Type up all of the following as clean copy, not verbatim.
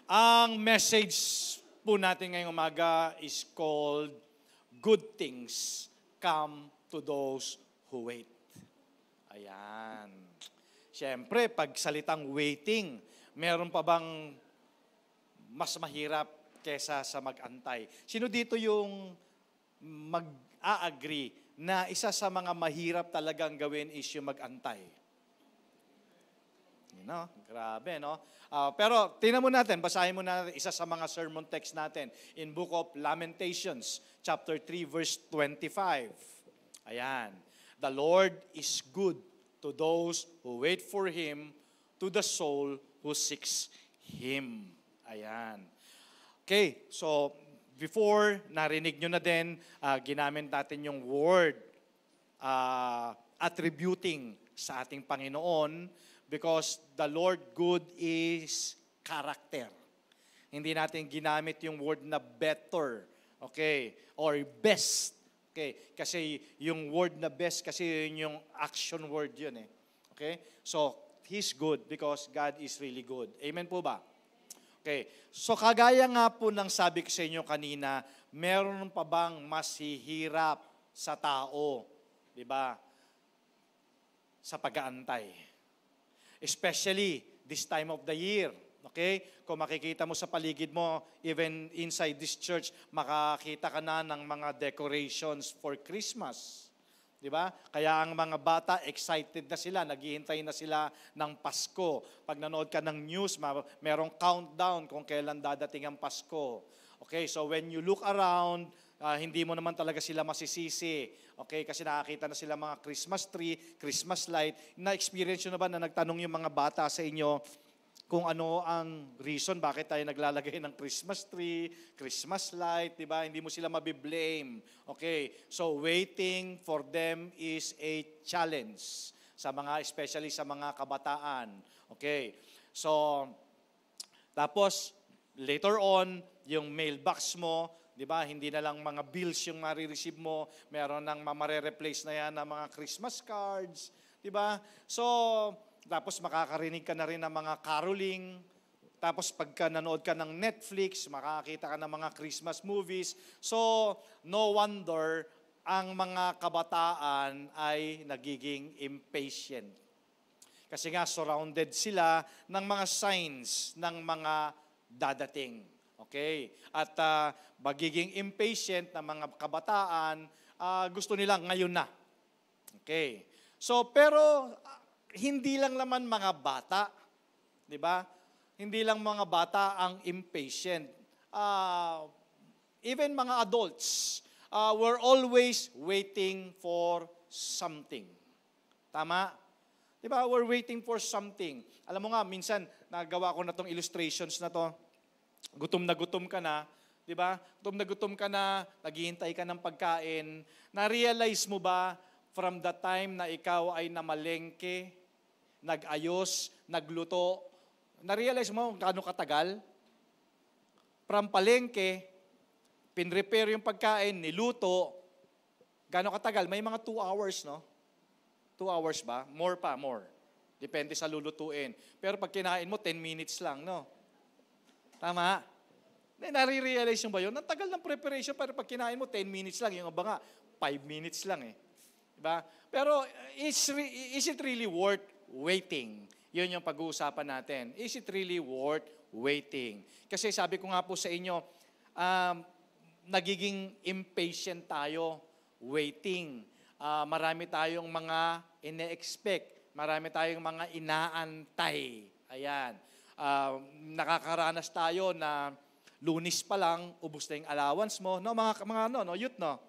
Ang message po natin ngayong umaga is called Good Things Come to Those Who Wait. Ayan. Siyempre, pag salitang waiting, meron pa bang mas mahirap kesa sa mag-antay? Sino dito yung mag-a-agree na isa sa mga mahirap talagang gawin is yung mag-antay? You know, grabe, no? Pero tingnan mo natin, basahin mo natin isa sa mga sermon text natin in Book of Lamentations, chapter 3, verse 25. Ayan. The Lord is good to those who wait for Him, to the soul who seeks Him. Ayan. Okay, so before, narinig nyo na din, ginamit natin yung word attributing sa ating Panginoon because the Lord good is character. Hindi natin ginamit yung word na better, okay, or best. Okay, kasi yung word na best, kasi yun yung action word yun eh. Okay, so He's good because God is really good. Amen po ba? Okay, so kagaya nga po ng sabi ko sa inyo kanina, meron pa bang mas hihirap sa tao, di ba? Sa pag-aantay. Especially this time of the year. Okay? Kung makikita mo sa paligid mo, even inside this church, makakita ka na ng mga decorations for Christmas. Di ba? Kaya ang mga bata, excited na sila, naghihintay na sila ng Pasko. Pag nanood ka ng news, merong countdown kung kailan dadating ang Pasko. Okay, so when you look around, hindi mo naman talaga sila masisisi. Okay, kasi nakakita na sila mga Christmas tree, Christmas light. Na-experience nyo na ba na nagtanong yung mga bata sa inyo kung ano ang reason bakit tayo naglalagay ng Christmas tree, Christmas light, di ba? Hindi mo sila mabiblame. Okay, so waiting for them is a challenge sa mga, especially sa mga kabataan. Okay, so tapos later on, yung mailbox mo, di ba, hindi na lang mga bills yung marireceive mo, meron nang mamare-replace na yan ng mga Christmas cards, di ba? So, tapos makakarinig ka na rin ng mga caroling, tapos pagka nanood ka ng Netflix, makakita ka ng mga Christmas movies. So, no wonder ang mga kabataan ay nagiging impatient. Kasi nga, surrounded sila ng mga signs ng mga dadating. Okay? At magiging impatient ng mga kabataan, gusto nilang ngayon na. Okay? So, pero hindi lang naman mga bata, di ba? Hindi lang mga bata ang impatient. Even mga adults, we're always waiting for something. Tama? Di ba? We're waiting for something. Alam mo nga, minsan, nagawa ko na tong illustrations na to. Gutom ka na, di ba? Gutom ka na, naghihintay ka ng pagkain. Na-realize mo ba from the time na ikaw ay namalengke, nag-ayos, nagluto, na-realize mo gaano katagal? From palengke, pinrepare yung pagkain, niluto, gaano katagal? May mga 2 hours, no? 2 hours ba? More. Depende sa lulutuin. Pero pag kinain mo, 10 minutes lang, no? Tama? Nare-realize mo ba yun? Ang tagal ng preparation, pero pag kinain mo, 10 minutes lang. Yung iba nga, 5 minutes lang eh. Diba? Pero is it really worth waiting? Yun yung pag-uusapan natin. Is it really worth waiting? Kasi sabi ko nga po sa inyo, nagiging impatient tayo waiting. Marami tayong mga ine-expect. Marami tayong mga inaantay. Ayan. Nakakaranas tayo na Lunes pa lang, ubos na yung allowance mo. No, mga youth, no?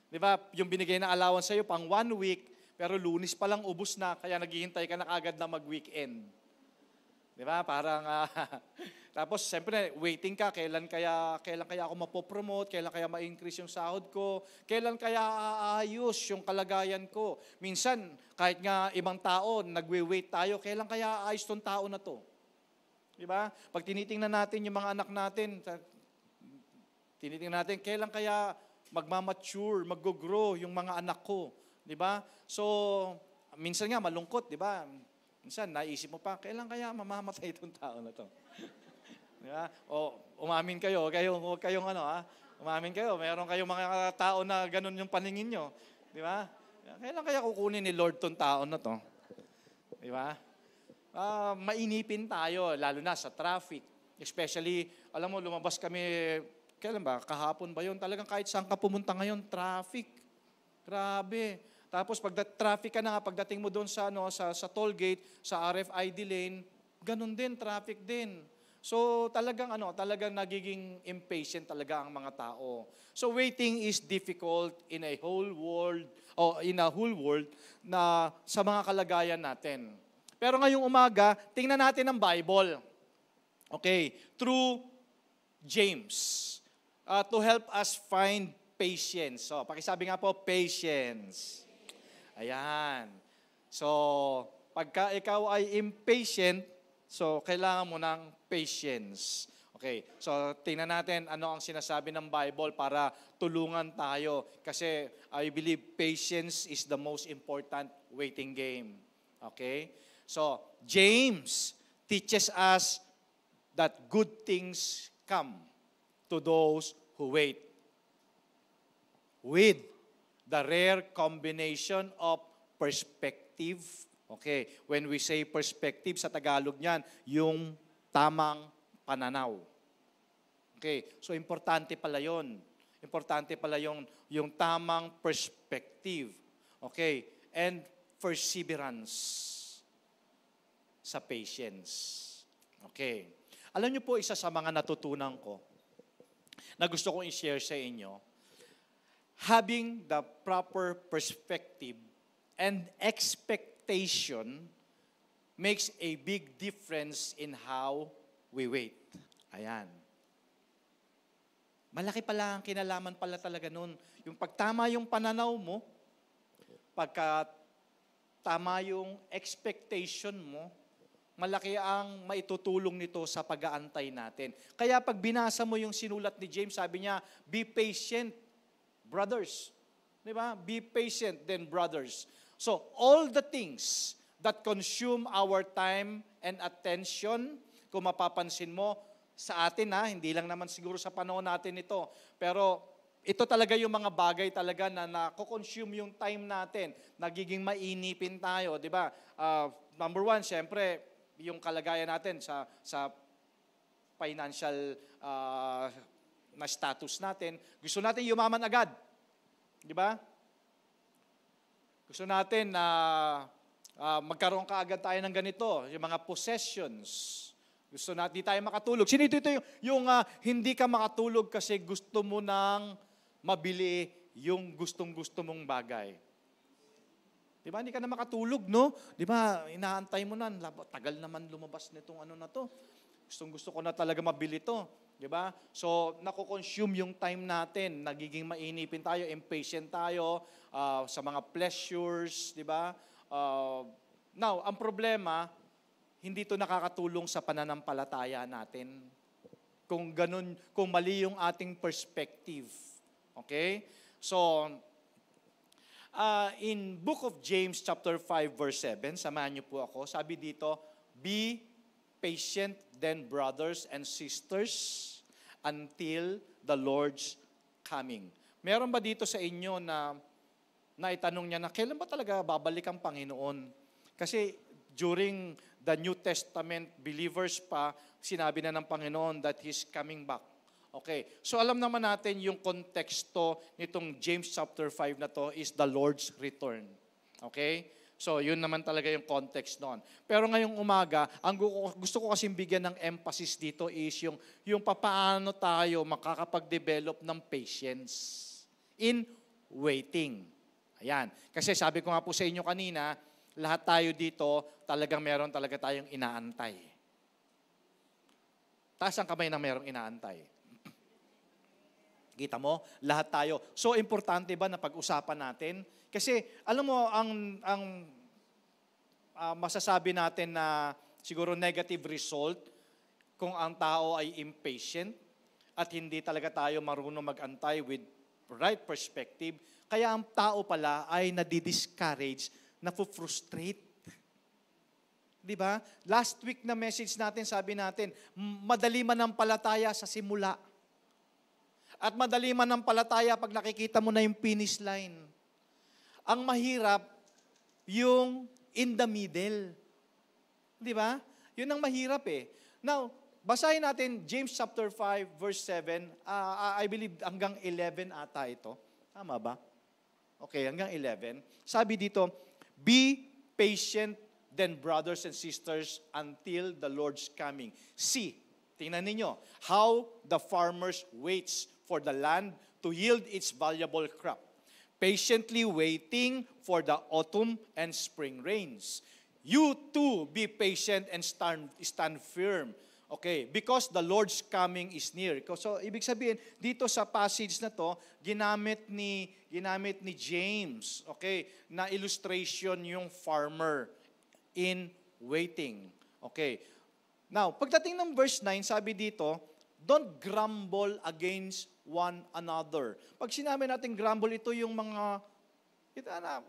Di ba? Yung binigay na allowance sa'yo pang 1 week, pero Lunes pa lang ubos na, kaya naghihintay ka na agad na mag-weekend. Di ba? Parang, tapos siyempre, waiting ka, kailan kaya ako mapopromote, kailan kaya ma-increase yung sahod ko, kailan kaya aayos yung kalagayan ko. Minsan, kahit nga ibang tao, nagwe-wait tayo, kailan kaya aayos tong tao na to? Di ba? Pag tinitingnan natin yung mga anak natin, kailan kaya magmamature, mag-grow yung mga anak ko. Di ba? So, minsan nga malungkot, di ba? Minsan naisip mo pa, kailan kaya mamamatay itong tao na to? Di ba? O, umamin kayo, huwag kayong ano ha, umamin kayo, meron kayong mga tao na ganun yung paningin nyo. Di ba? Kailan kaya kukunin ni Lord tong tao na to? Di ba? Mainipin tayo, lalo na sa traffic. Especially, alam mo, lumabas kami, kailan ba? Kahapon ba yun? Talagang kahit saan ka pumunta ngayon, traffic. Grabe. Tapos traffic ka na nga, pagdating mo doon sa, sa toll gate, sa RFID lane, ganun din, traffic din. So talagang nagiging impatient talaga ang mga tao. So waiting is difficult in a whole world na sa mga kalagayan natin. Pero ngayong umaga, tingnan natin ang Bible. Okay, through James to help us find patience. So, pakisabi nga po, patience. Ayan. So, pagka ikaw ay impatient, so kailangan mo ng patience. Okay, so tingnan natin ano ang sinasabi ng Bible para tulungan tayo. Kasi I believe patience is the most important waiting game. Okay? So, James teaches us that good things come to those who wait. With the rare combination of perspective. Okay, when we say perspective, sa Tagalog niyan, yung tamang pananaw. Okay, so importante pala yun. Importante pala yung tamang perspective. Okay, and perseverance sa patience. Okay. Alam niyo po, isa sa mga natutunan ko na gusto kong i-share sa inyo, having the proper perspective and expectation makes a big difference in how we wait. Ayan. Malaki pala ang kinalaman pala talaga nun. Yung pagtama yung pananaw mo, pagka tama yung expectation mo, malaki ang maitutulong nito sa pag-aantay natin. Kaya pag binasa mo yung sinulat ni James, sabi niya, be patient, brothers. Di ba? Be patient then, brothers. So, all the things that consume our time and attention, kung mapapansin mo, sa atin hindi lang naman siguro sa panahon natin ito, pero ito talaga yung mga bagay talaga na nako-consume yung time natin, nagiging mainipin tayo, di ba? Number one, syempre, yung kalagayan natin sa financial na status natin, gusto natin yumaman agad. Di ba? Gusto natin na magkaroon ka agad tayo ng ganito, yung mga possessions. Gusto natin, di tayo makatulog. Sino ito yung hindi ka makatulog kasi gusto mo nang mabili yung gustong-gusto mong bagay. Di ba? Hindi ka na makatulog, no? Di ba? Inaantay mo na. Tagal naman lumabas nitong ano na to. Gustong-gusto ko na talaga mabili to. Di ba? So, nako-consume yung time natin. Nagiging mainipin tayo, impatient tayo sa mga pleasures, di ba? Now, ang problema, hindi to nakakatulong sa pananampalataya natin. Kung ganun, kung mali yung ating perspective. Okay? So, in Book of James chapter 5 verse 7, samahan niyo po ako, sabi dito, be patient then brothers and sisters until the Lord's coming. Meron ba dito sa inyo na naitanong niya na kailan ba talaga babalik ang Panginoon? Kasi during the New Testament believers pa, sinabi na ng Panginoon that He's coming back. Okay, so alam naman natin yung konteksto nitong James chapter 5 na to is the Lord's return. Okay? So yun naman talaga yung context noon. Pero ngayong umaga, ang gusto ko kasing bigyan ng emphasis dito is yung papaano tayo makakapag-develop ng patience in waiting. Ayan. Kasi sabi ko nga po sa inyo kanina, lahat tayo dito, talagang meron talaga tayong inaantay. Taas ang kamay na merong inaantay. Kita mo? Lahat tayo. So, importante ba na pag-usapan natin? Kasi, alam mo, ang masasabi natin na siguro negative result kung ang tao ay impatient at hindi talaga tayo marunong mag-antay with right perspective, kaya ang tao pala ay nadidiscourage, na-frustrate. Di ba? Last week na message natin, sabi natin, madali manampalataya sa simula. At madali manampalataya pag nakikita mo na yung finish line. Ang mahirap, yung in the middle. Di ba? Yun ang mahirap eh. Now, basahin natin James chapter 5, verse 7. I believe hanggang 11 ata ito. Tama ba? Okay, hanggang 11. Sabi dito, be patient then brothers and sisters until the Lord's coming. See, tingnan ninyo, how the farmers waits for the land to yield its valuable crop, patiently waiting for the autumn and spring rains. You too be patient and stand firm. Okay, because the Lord's coming is near. So, ibig sabihin, dito sa passage na to, ginamit ni James, okay, na illustration yung farmer in waiting. Okay. Now, pagdating ng verse 9, sabi dito, don't grumble against one another. Pag sinabi natin grumble, ito yung mga,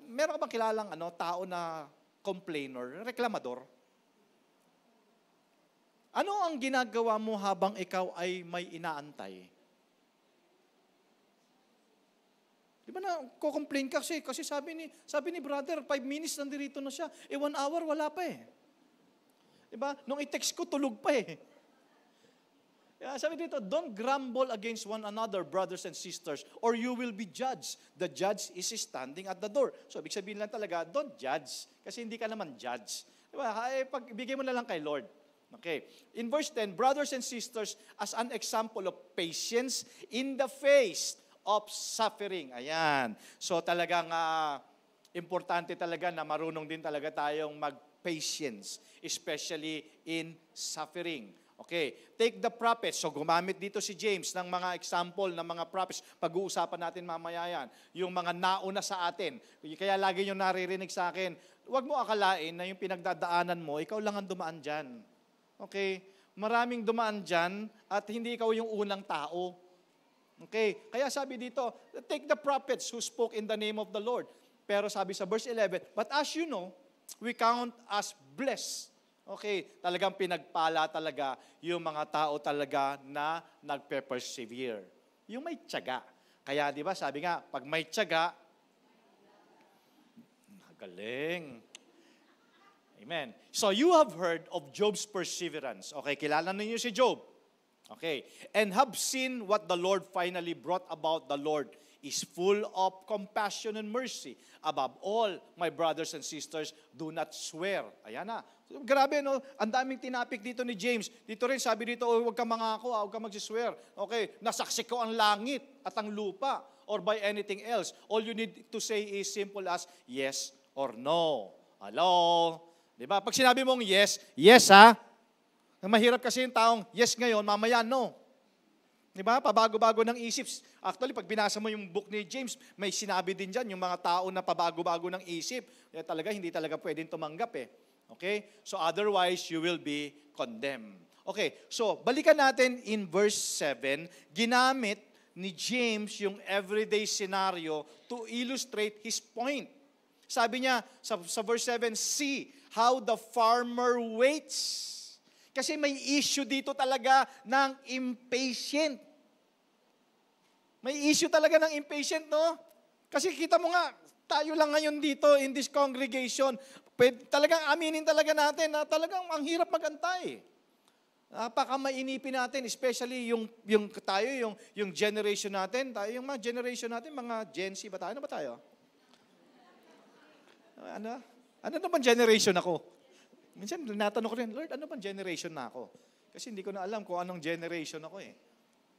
meron ka bang kilalang tao na complainer, reklamador? Ano ang ginagawa mo habang ikaw ay may inaantay? Di ba na, ko-complain ka kasi sabi ni brother, 5 minutes nandirito na siya. 1 hour, wala pa eh. Di ba? Nung i-text ko, tulog pa eh. Sabi dito, don't grumble against one another, brothers and sisters, or you will be judged. The judge is standing at the door. So, ibig sabihin lang talaga, don't judge. Kasi hindi ka naman judge. Di ba? Bigay mo na lang kay Lord. Okay. In verse 10, brothers and sisters, as an example of patience in the face of suffering. Ayan. So talagang importante talaga na marunong din talaga tayong mag-patience, especially in suffering. Okay. Take the prophets. So gumamit dito si James ng mga example ng mga prophets. Pag-uusapan natin mamaya yan. Yung mga nauna sa atin. Kaya lagi nyo naririnig sa akin, huwag mo akalain na yung pinagdadaanan mo, ikaw lang ang dumaan dyan. Okay? Maraming dumaan dyan at hindi ikaw yung unang tao. Okay? Kaya sabi dito, take the prophets who spoke in the name of the Lord. Pero sabi sa verse 11, but as you know, we count as blessed. Okay? Talagang pinagpala talaga yung mga tao talaga na nagpe-persevere. Yung may tiyaga. Kaya di ba sabi nga, pag may tiyaga, galing. Amen. So you have heard of Job's perseverance. Okay, kilala ninyo si Job. Okay. And have seen what the Lord finally brought about. The Lord is full of compassion and mercy. Above all, my brothers and sisters, do not swear. Ayan na. So, grabe, no? Ang daming tinapik dito ni James. Dito rin, sabi dito, huwag ka mangako, huwag ka magsiswear. Okay, nasaksi ko ang langit at ang lupa or by anything else. All you need to say is simple as yes or no. Hello? Diba? Pag sinabi mong yes, yes ha. Mahirap kasi yung taong yes ngayon, mamaya no. Diba? Pabago-bago ng isip. Actually, pag binasa mo yung book ni James, may sinabi din dyan, yung mga tao na pabago-bago ng isip, hindi talaga pwedeng tumanggap eh. Okay? So otherwise, you will be condemned. Okay, so balikan natin in verse 7, ginamit ni James yung everyday scenario to illustrate his point. Sabi niya sa verse 7, see how the farmer waits. Kasi may issue dito talaga ng impatient. May issue talaga ng impatient, no? Kasi kita mo nga, tayo lang ngayon dito in this congregation, talagang aminin talaga natin na talagang ang hirap magantay. Napaka-mainipin natin, especially yung generation natin, yung mga generation natin, mga Gen Z ba tayo? Ano ba tayo? Ano naman generation ako? Minsan, natanong ko rin, Lord, ano bang generation na ako? Kasi hindi ko na alam kung anong generation ako eh.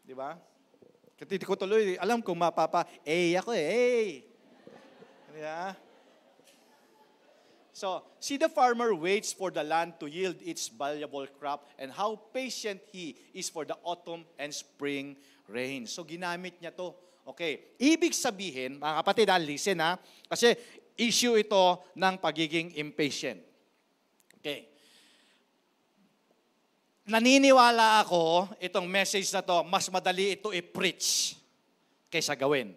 Di ba? Kasi hindi ko tuloy, alam kung ako eh. Yeah. So, see the farmer waits for the land to yield its valuable crop and how patient he is for the autumn and spring rain. So, ginamit niya to. Okay. Ibig sabihin, mga kapatid, listen ha, kasi issue ito ng pagiging impatient. Okay. Naniniwala ako, itong message na to, mas madali ito i-preach kaysa gawin.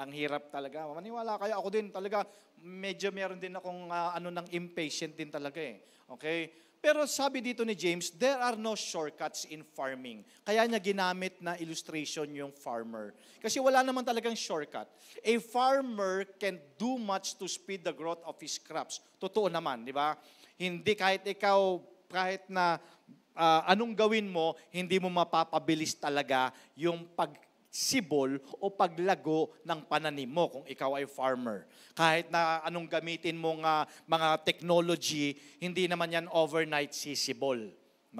Ang hirap talaga. Maniwala kayo, ako din talaga, medyo meron din akong ng impatient din talaga eh. Okay? Pero sabi dito ni James, there are no shortcuts in farming. Kaya niya ginamit na illustration yung farmer. Kasi wala naman talagang shortcut. A farmer can do much to speed the growth of his crops. Totoo naman, di ba? Hindi kahit na anong gawin mo, hindi mo mapapabilis talaga yung pagsibol o paglago ng pananim mo kung ikaw ay farmer. Kahit na anong gamitin mong mga technology, hindi naman yan overnight sisibol.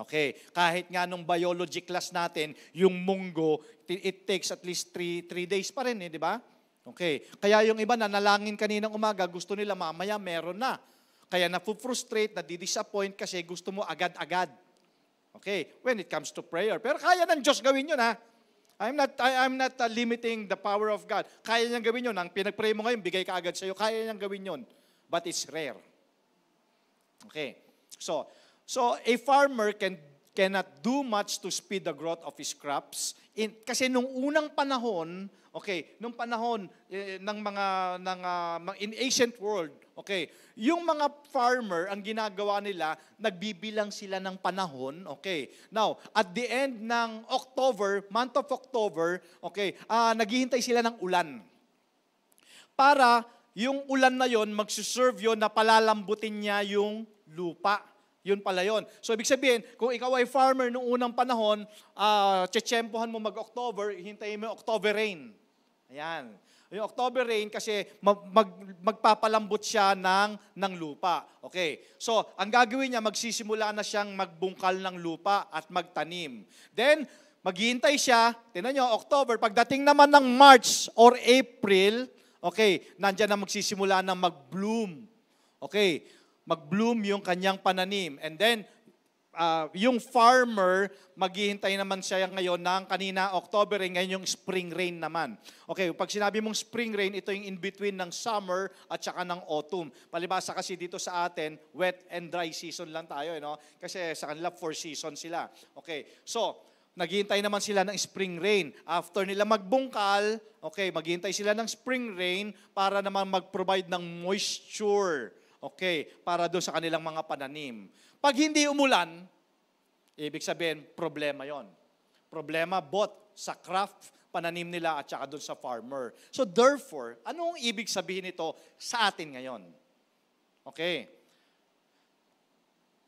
Okay? Kahit nga nung biology class natin, yung munggo, it takes at least 3 days pa rin, di ba? Okay. Kaya yung iba na nalangin kaninang umaga, gusto nila mamaya meron na. Kaya na-frustrate, na-disappoint kasi gusto mo agad-agad. Okay, when it comes to prayer. Pero kaya ng Diyos gawin yun, ha? I'm not limiting the power of God. Kaya niyang gawin yun. Ang pinag-pray mo ngayon, bigay ka agad sa'yo. Kaya niyang gawin yun. But it's rare. Okay. So a farmer cannot do much to speed the growth of his crops. Kasi nung unang panahon, nung panahon in ancient world, yung mga farmer, ang ginagawa nila, nagbibilang sila ng panahon, Now, at the end ng October, month of October, naghihintay sila ng ulan. Para yung ulan na yon, magsuserve yun na palalambutin niya yung lupa. Yun pala yun. So, ibig sabihin, kung ikaw ay farmer noong unang panahon, tsetsempohan mo mag-October, hintayin mo yung October rain. Ayan. Yung October rain kasi magpapalambot siya ng lupa. Okay. So, ang gagawin niya, magsisimula na siyang magbungkal ng lupa at magtanim. Then, maghihintay siya, tingnan nyo, October, pagdating naman ng March or April, nandyan na magsisimula na mag-bloom. Mag-bloom yung kanyang pananim. And then, yung farmer, maghihintay naman siya ngayon ng kanina October rain, ngayon yung spring rain naman. Pag sinabi mong spring rain, ito yung in-between ng summer at saka ng autumn. Palibasa kasi dito sa atin, wet and dry season lang tayo, kasi sa kanila 4 seasons sila. So, naghihintay naman sila ng spring rain. After nila magbungkal, maghihintay sila ng spring rain para naman mag-provide ng moisture. Para doon sa kanilang mga pananim. Pag hindi umulan, ibig sabihin, problema yon. Problema both sa craft, pananim nila at saka doon sa farmer. So therefore, anong ibig sabihin nito sa atin ngayon?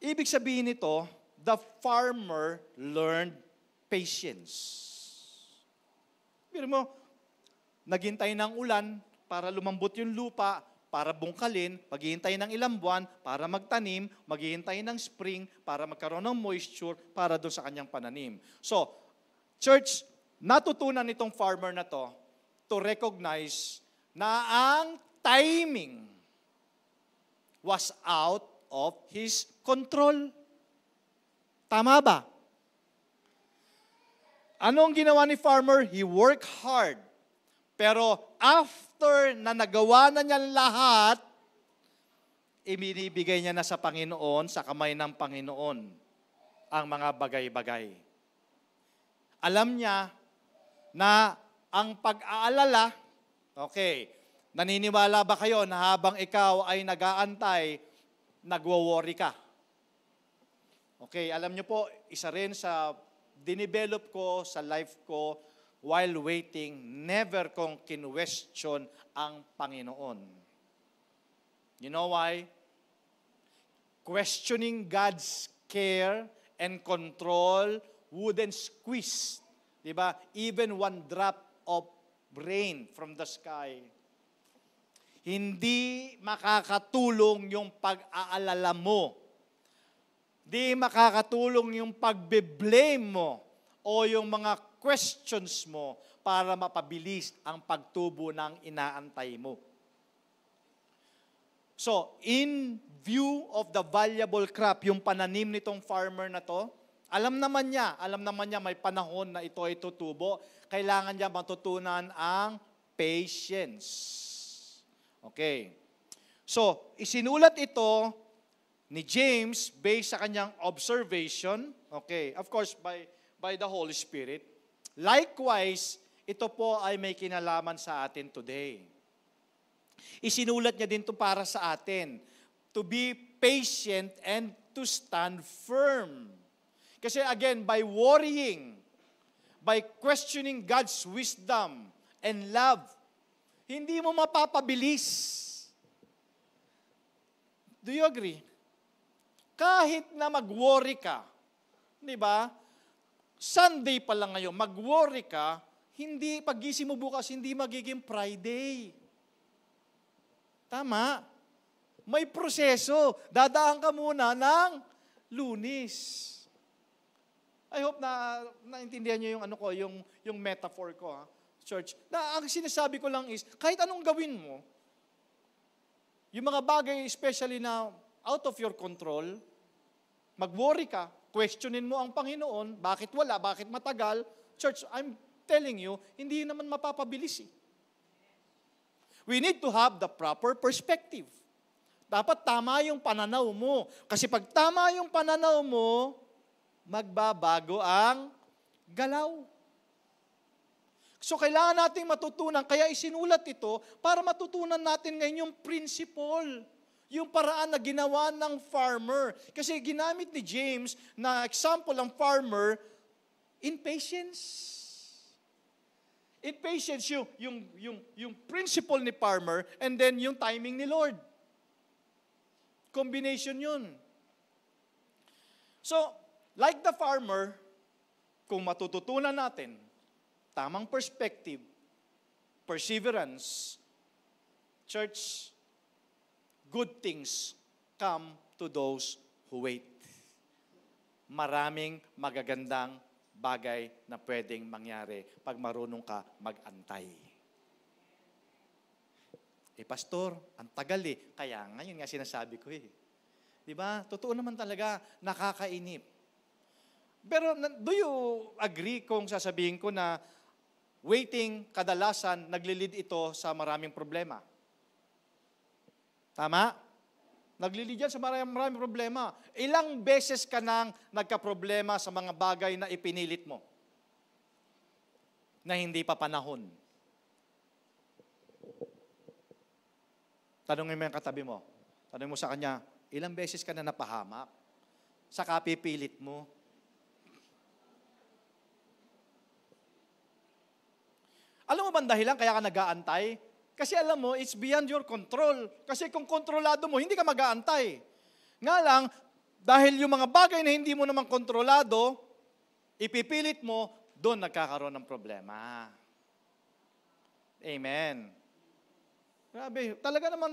Ibig sabihin nito, the farmer learned patience. Biro mo, naghintay ng ulan para lumambot yung lupa, para bungkalin, maghihintay ng ilang buwan para magtanim, maghihintay ng spring para magkaroon ng moisture para doon sa kanyang pananim. So, church, natutunan nitong farmer na to recognize na ang timing was out of his control. Tama ba? Anong ginawa ni farmer? He worked hard. Pero after na nagawa na niya lahat, ibinibigay niya na sa Panginoon, sa kamay ng Panginoon, ang mga bagay-bagay. Alam niya na ang pag-aalala, naniniwala ba kayo na habang ikaw ay nag-aantay, nagwo-worry ka? Alam niyo po, isa rin sa dinevelop ko sa life ko, while waiting, never kong kinwestiyon ang Panginoon. You know why? Questioning God's care and control wouldn't squeeze, diba? Even one drop of rain from the sky. Hindi makakatulong yung pag-aalala mo. Di makakatulong yung pagbe-blame mo o yung mga questions mo para mapabilis ang pagtubo ng inaantay mo. So, in view of the valuable crop, yung pananim nitong farmer na to, alam naman niya may panahon na ito ay tutubo, kailangan niya matutunan ang patience. So, isinulat ito ni James based sa kanyang observation, of course, by the Holy Spirit. Likewise, ito po ay may kinalaman sa atin today. Isinulat niya din ito para sa atin. To be patient and to stand firm. Kasi again, by worrying, by questioning God's wisdom and love, hindi mo mapapabilis. Do you agree? Kahit na mag-worry ka, di ba? Sunday pa lang ngayon, mag-worry ka, hindi, pag-gising mo bukas, hindi magiging Friday. Tama. May proseso. Dadaan ka muna ng Lunes. I hope na naintindihan niyo yung ano ko, yung metaphor ko, ha? Church. Na ang sinasabi ko lang is, kahit anong gawin mo, yung mga bagay especially na out of your control, mag-worry ka, questionin mo ang Panginoon, bakit wala, bakit matagal. Church, I'm telling you, hindi naman mapapabilis. We need to have the proper perspective. Dapat tama yung pananaw mo. Kasi pag tama yung pananaw mo, magbabago ang galaw. So kailangan nating matutunan, kaya isinulat ito para matutunan natin ngayon yung principle, yung paraan na ginawa ng farmer. Kasi ginamit ni James na example ng farmer in patience. In patience, yung principle ni farmer and then yung timing ni Lord. Combination yun. So, like the farmer, kung matututunan natin, tamang perspective, perseverance, church, good things come to those who wait. Maraming magagandang bagay na pwedeng mangyari pag marunong ka mag-antay. Pastor, ang tagal Kaya ngayon nga sinasabi ko Di ba? Totoo naman talaga, nakakainip. Pero do you agree kung sasabihin ko na waiting, kadalasan, naglilid ito sa maraming problema? Tama? Naglilid yan sa maraming problema. Ilang beses ka nang nagka-problema sa mga bagay na ipinilit mo? Na hindi pa panahon. Tanungin mo yung katabi mo. Tanungin mo sa kanya, ilang beses ka na napahamak? Saka pipilit mo. Alam mo ba dahilan kaya ka nag-aantay? Kasi alam mo, it's beyond your control. Kasi kung kontrolado mo, hindi ka mag-aantay. Nga lang, dahil yung mga bagay na hindi mo naman kontrolado, ipipilit mo, doon nagkakaroon ng problema. Amen. Grabe, talaga naman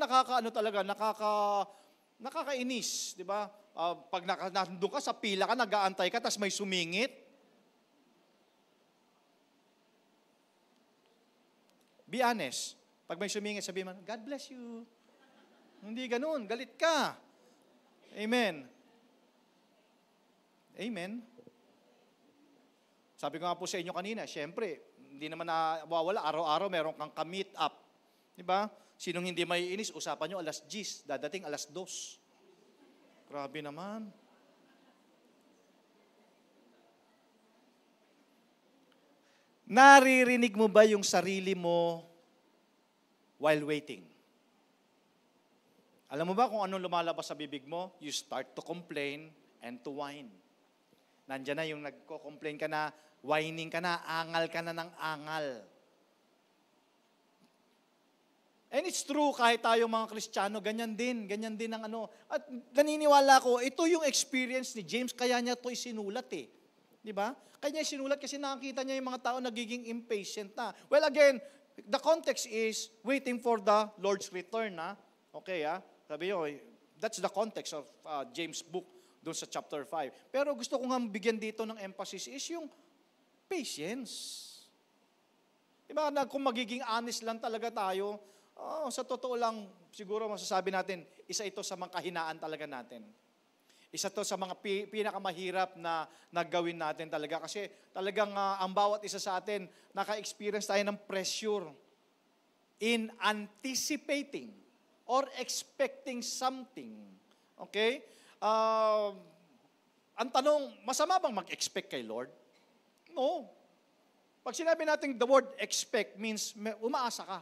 nakakainis, di ba? Pag nandun ka sa pila ka, nag-aantay ka, tapos may sumingit. Be honest. Pag may sumingit, sabihin mo, God bless you. Hindi ganun, galit ka. Amen. Amen. Sabi ko nga po sa inyo kanina, syempre, hindi naman nawawala, araw-araw meron kang ka-meet up. Di ba? Sinong hindi may inis, usapan nyo 10:00, dadating 2:00. Grabe naman. Naririnig mo ba yung sarili mo while waiting? Alam mo ba kung anong lumalabas sa bibig mo? You start to complain and to whine. Nandiyan na yung nagko-complain ka na, whining ka na, angal ka na ng angal. And it's true, kahit tayo mga Kristiyano, ganyan din ang ano. At naniniwala ko, ito yung experience ni James, kaya niya ito isinulat Di ba? Kanya sinulat kasi nakakita niya yung mga tao nagiging impatient na. Well, again, the context is waiting for the Lord's return. Okay, sabi nyo, that's the context of James' book doon sa chapter 5. Pero gusto ko nga bigyan dito ng emphasis is yung patience. Diba, kung magiging honest lang talaga tayo, sa totoo lang, siguro masasabi natin, isa ito sa mga kahinaan talaga natin. Isa to sa mga pinakamahirap na naggawin natin talaga. Kasi talagang ang bawat isa sa atin, naka-experience tayo ng pressure in anticipating or expecting something. Okay? Ang tanong, masama bang mag-expect kay Lord? No. Pag sinabi natin the word expect means umaasa ka.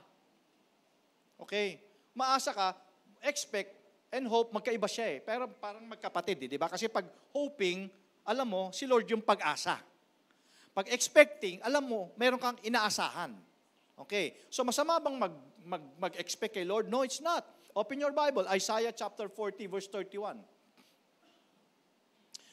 Okay? Umaasa ka, expect, and hope, magkaiba siya eh. Pero parang magkapatid, di ba? Kasi pag hoping, alam mo, si Lord yung pag-asa. Pag expecting, alam mo, meron kang inaasahan. Okay? So masama bang mag-expect kay Lord? No, it's not. Open your Bible, Isaiah chapter 40, verse 31.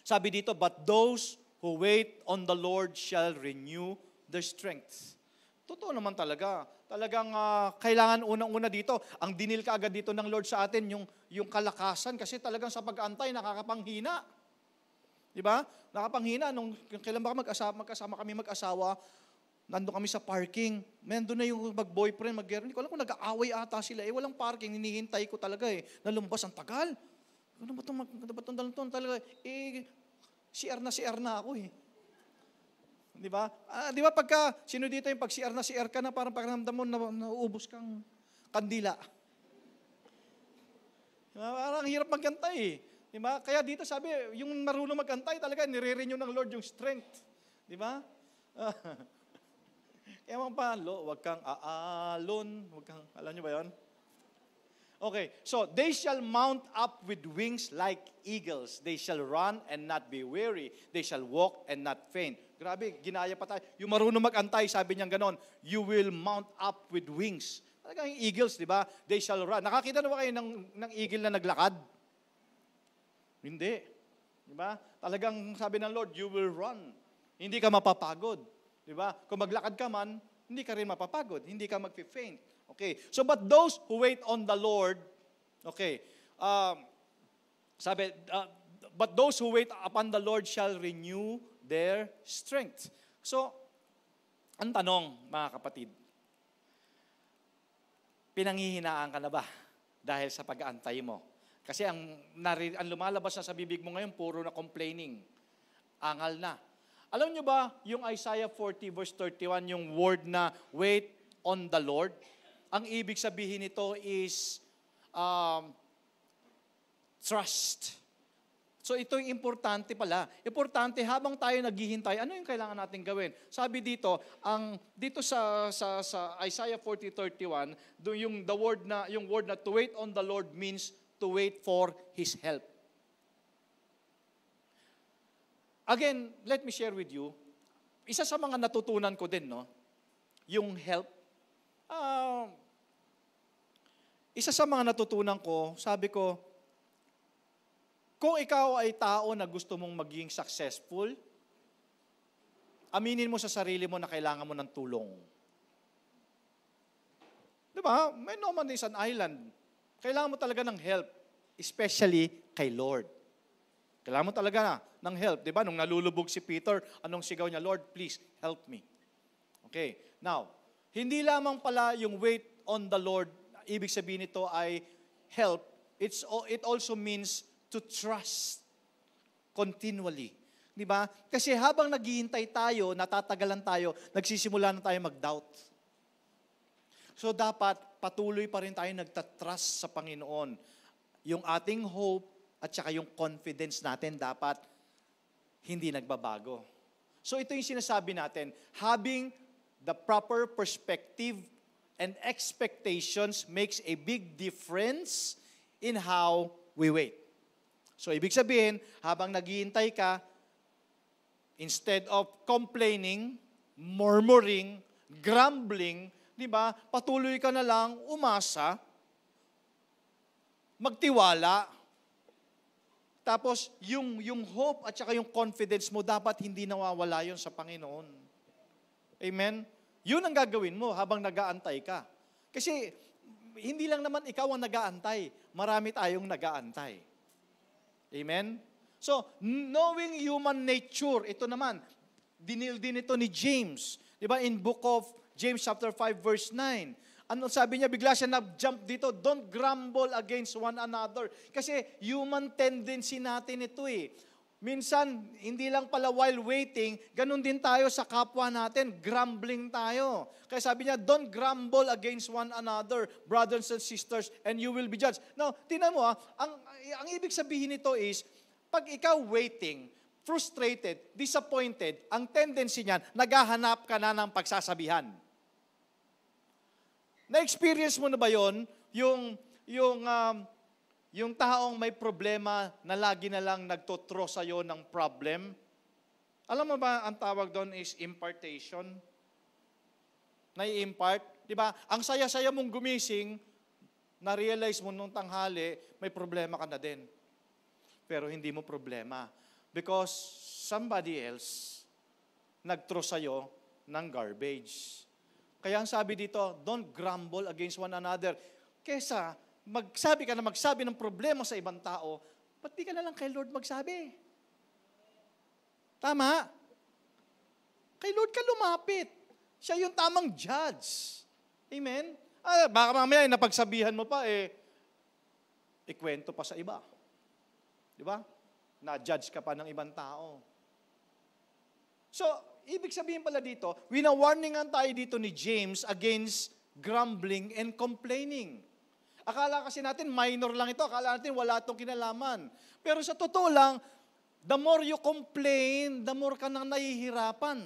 Sabi dito, but those who wait on the Lord shall renew their strength. Totoo naman talaga. Talagang kailangan unang-una dito. Ang dinil ka agad dito ng Lord sa atin, yung kalakasan. Kasi talagang sa pag-antay, nakakapanghina. Di ba? Nakapanghina. Nung kailan ba magkasama kami mag-asawa, nandun kami sa parking. Nandun na yung mag-boyfriend, mag-girlfriend. Hindi ko alam kung nag-aaway ata sila. Walang parking. Hinihintay ko talaga na lumabas. Ang tagal. Ano ba itong talaga? CR na ako eh. Di ba? Di ba pagka, sino dito yung pag CR ka na, parang pakiramdam mo na nauubos kang kandila. Diba? Parang hirap magantay eh. Di ba? Kaya dito sabi, yung marunong magantay talaga, nire-renew ng Lord yung strength. Di ba? Kaya mga palo, huwag kang aalon, alam nyo ba yun? Okay, so they shall mount up with wings like eagles. They shall run and not be weary. They shall walk and not faint. Grabe, ginaya pa tayo. Yung marunong mag-antay, sabi niya ganon, you will mount up with wings. Talagang eagles, di ba? They shall run. Nakakita na ba kayo ng eagle na naglakad? Hindi. Di ba? Talagang sabi ng Lord, you will run. Hindi ka mapapagod. Di ba? Kung maglakad ka man, hindi ka rin mapapagod. Hindi ka mag-faint. Okay. So, but those who wait on the Lord, okay, but those who wait upon the Lord shall renew their strength. So, ang tanong, mga kapatid, pinanghihinaan ka na ba dahil sa pag-aantay mo? Kasi ang lumalabas na sa bibig mo ngayon, puro na complaining. Angal na. Alam nyo ba, yung Isaiah 40 verse 31, yung word na, wait on the Lord, ang ibig sabihin nito is trust. So ito yung importante pala. Importante habang tayo naghihintay, ano yung kailangan natin gawin? Sabi dito, dito sa Isaiah 40:31, yung word na to wait on the Lord means to wait for His help. Again, let me share with you, isa sa mga natutunan ko din, no, yung help. Isa sa mga natutunan ko, sabi ko, kung ikaw ay tao na gusto mong maging successful, aminin mo sa sarili mo na kailangan mo ng tulong. Di ba? May no man is an island. Kailangan mo talaga ng help, especially kay Lord. Kailangan mo talaga ng help. Di ba? Nung nalulubog si Peter, anong sigaw niya? Lord, please, help me. Okay. Now, hindi lamang pala yung wait on the Lord, ibig sabihin nito ay help. It also means to trust continually. Di ba? Kasi habang naghihintay tayo, natatagalan tayo, nagsisimula na tayo mag-doubt. So dapat patuloy pa rin tayo nagtatrust sa Panginoon. Yung ating hope at saka yung confidence natin dapat hindi nagbabago. So ito yung sinasabi natin, having the proper perspective and expectations makes a big difference in how we wait. So, ibig sabihin, habang naghihintay ka, instead of complaining, murmuring, grumbling, di ba, patuloy ka na lang umasa, magtiwala, tapos yung hope at saka yung confidence mo, dapat hindi nawawala yun sa Panginoon. Amen? Yun ang gagawin mo habang nag-aantay ka. Kasi, hindi lang naman ikaw ang nag-aantay. Marami tayong nag-aantay. Amen? So, knowing human nature, ito naman, dinil din ito ni James. Di ba? In book of James chapter 5 verse 9. Ano sabi niya? Bigla siya nag-jump dito. Don't grumble against one another. Kasi human tendency natin ito eh. Minsan, hindi lang pala while waiting, ganun din tayo sa kapwa natin, grumbling tayo. Kaya sabi niya, don't grumble against one another, brothers and sisters, and you will be judged. Now, tingnan mo ang ibig sabihin nito is, pag ikaw waiting, frustrated, disappointed, ang tendency niyan, naghahanap ka na ng pagsasabihan. Na-experience mo na ba yon? Yung taong may problema na lagi na lang nagtotro sa'yo ng problem? Alam mo ba, ang tawag doon is impartation? Nai-impart? Diba? Ang saya-saya mong gumising, na-realize mo nung tanghali, may problema ka na din. Pero hindi mo problema. Because somebody else nagtro sa'yo ng garbage. Kaya ang sabi dito, don't grumble against one another. Kesa magsabi ka na magsabi ng problema sa ibang tao, ba't di ka na lang kay Lord magsabi? Tama? Kay Lord ka lumapit. Siya yung tamang judge. Amen? Baka mamaya napagsabihan mo pa, ikwento pa sa iba. Di ba? Na-judge ka pa ng ibang tao. So, ibig sabihin pala dito, wina-warningan tayo dito ni James against grumbling and complaining. Akala kasi natin minor lang ito, akala natin wala itong kinalaman. Pero sa totoo lang, the more you complain, the more ka nang nahihirapan.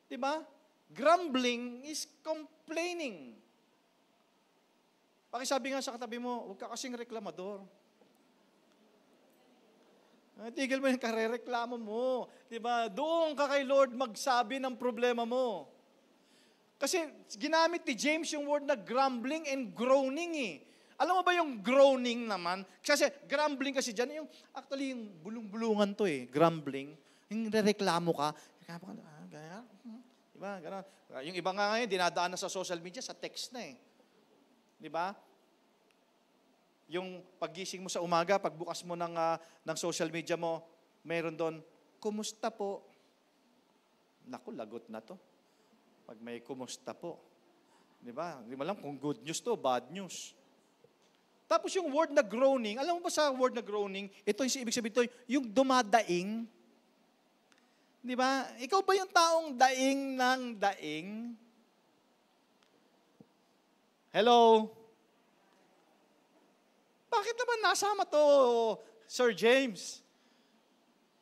Diba? Grumbling is complaining. Pakisabi nga sa katabi mo, huwag ka kasing reklamador. Tigil mo yung karereklamo mo. Diba? Doon ka kay Lord magsabi ng problema mo. Kasi ginamit ni James yung word na grumbling and groaning eh. Alam mo ba yung groaning naman? Kasi grumbling kasi dyan, actually yung bulong-bulungan to eh, grumbling. Yung reklamo ka, gaya, diba? Ganun. Yung iba nga ngayon, dinadaan na sa social media, sa text na eh. Diba? Yung paggising mo sa umaga, pagbukas mo ng social media mo, mayroon doon, kumusta po? Naku, lagot na to. Pag may kumusta po. Di ba? Hindi mo alam kung good news to, bad news. Tapos yung word na groaning, alam mo ba sa word na groaning, ito yung ibig sabihin ito, yung dumadaing. Di ba? Ikaw ba yung taong daing ng daing? Hello? Bakit naman nasama to, Sir James?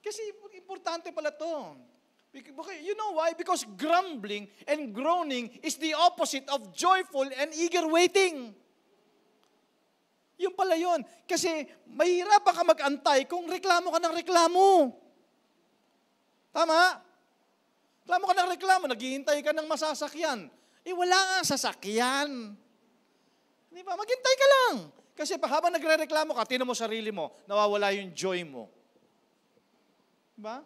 Kasi importante pala to. You know why? Because grumbling and groaning is the opposite of joyful and eager waiting. Yung pala yun. Kasi mahirapan ka mag-antay kung reklamo ka ng reklamo. Tama? Reklamo ka ng reklamo, naghihintay ka ng masasakyan. Wala nga sasakyan. Di ba? Maghintay ka lang. Kasi habang nagre-reklamo ka, tinan mo sarili mo, nawawala yung joy mo. Diba?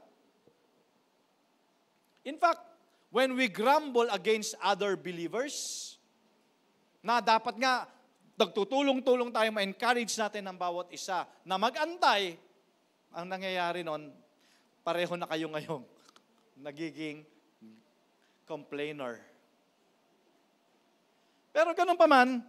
In fact, when we grumble against other believers, na dapat nga, nagtutulong-tulong tayo, ma-encourage natin ang bawat isa na mag-antay, ang nangyayari nun, pareho na kayo ngayon, nagiging complainer. Pero ganun pa man,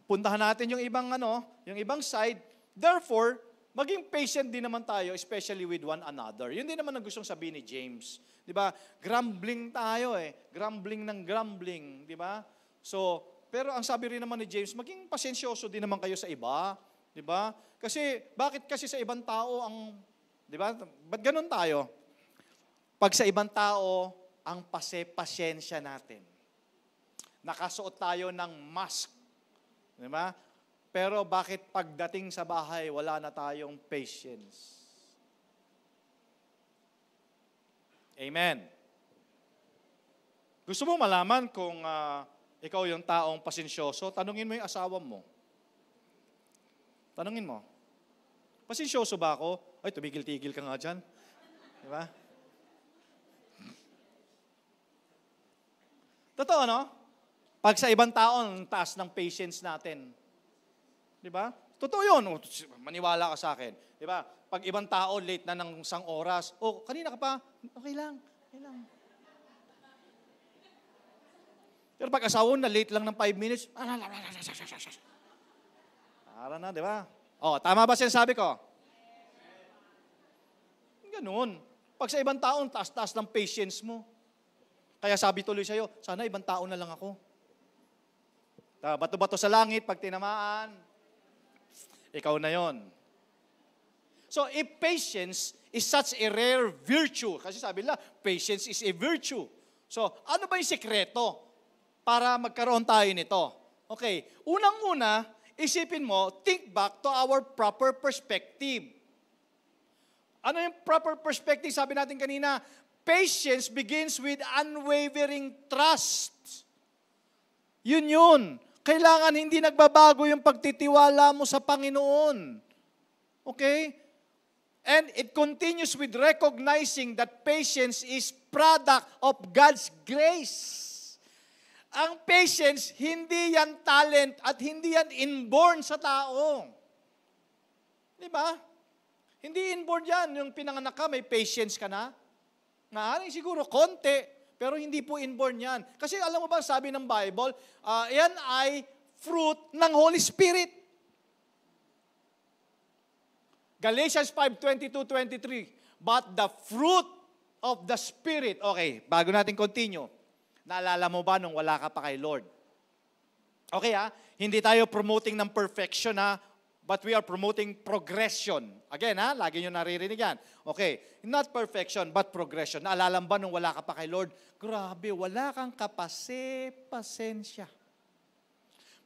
puntahan natin yung ibang side. Therefore, maging patient din naman tayo, especially with one another. Yun din naman ang gustong sabihin ni James. Di ba? Grumbling tayo Grumbling ng grumbling. Di ba? So, pero ang sabi rin naman ni James, maging pasensyoso din naman kayo sa iba. Di ba? Kasi, bakit kasi sa ibang tao ang, di ba? Ba't ganun tayo? Pag sa ibang tao, ang pasyensya natin. Nakasuot tayo ng mask. Di ba? Pero bakit pagdating sa bahay, wala na tayong patience? Amen. Gusto mo malaman kung ikaw yung taong pasensyoso, tanungin mo yung asawa mo. Tanungin mo. Pasensyoso ba ako? Ay, tumigil-tigil ka nga dyan. Di ba? Totoo, no? Pag sa ibang tao, ang taas ng patience natin. Di ba? Totoo yun. Maniwala ka sa akin. Di ba? Pag ibang tao, late na ng 1 oras. Kanina ka pa? Okay lang. Pero pag asawa na late lang ng 5 minutes, para na, di ba? Tama ba sinasabi ko? Ganun. Pag sa ibang tao, taas-taas ng patience mo. Kaya sabi tuloy sa'yo, sana ibang tao na lang ako. Bato-bato sa langit, pag tinamaan, ikaw na yon. So if patience is such a rare virtue, kasi sabi nila, patience is a virtue. So ano ba yung sekreto para magkaroon tayo nito? Okay, unang-una, isipin mo, think back to our proper perspective. Ano yung proper perspective? Sabi natin kanina, patience begins with unwavering trust. Yun. Kailangan hindi nagbabago yung pagtitiwala mo sa Panginoon. Okay? And it continues with recognizing that patience is product of God's grace. Ang patience, hindi yan talent at hindi yan inborn sa tao. Di ba? Hindi inborn yan. Yung pinanganak ka, may patience ka na. Nga, siguro konti, pero hindi po inborn yan. Kasi alam mo ba, sabi ng Bible, yan ay fruit ng Holy Spirit. Galatians 5:22-23. But the fruit of the Spirit. Okay, bago natin continue. Naalala mo ba nung wala ka pa kay Lord? Okay hindi tayo promoting ng perfection but we are promoting progression. Again lagi nyo naririnig yan. Okay, not perfection but progression. Naalala mo ba nung wala ka pa kay Lord? Grabe, wala kang pasensya.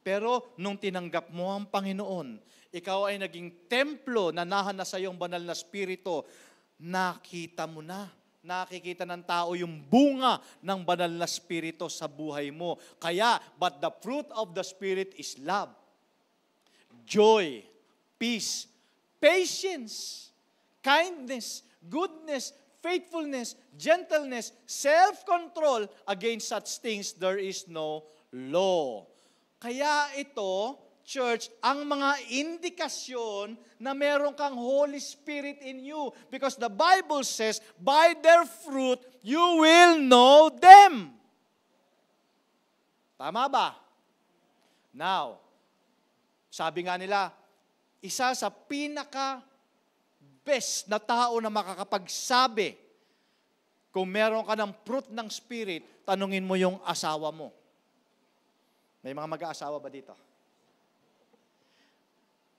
Pero nung tinanggap mo ang Panginoon, ikaw ay naging templo na nahana sa iyong banal na spirito, nakita mo na. Nakikita ng tao yung bunga ng banal na spirito sa buhay mo. Kaya, but the fruit of the Spirit is love, joy, peace, patience, kindness, goodness, faithfulness, gentleness, self-control. Against such things there is no law. Kaya ito, church, ang mga indikasyon na meron kang Holy Spirit in you. Because the Bible says, by their fruit, you will know them. Tama ba? Now, sabi nga nila, isa sa pinaka-best na tao na makakapagsabi, kung meron ka ng fruit ng Spirit, tanungin mo yung asawa mo. May mga mag-aasawa ba dito?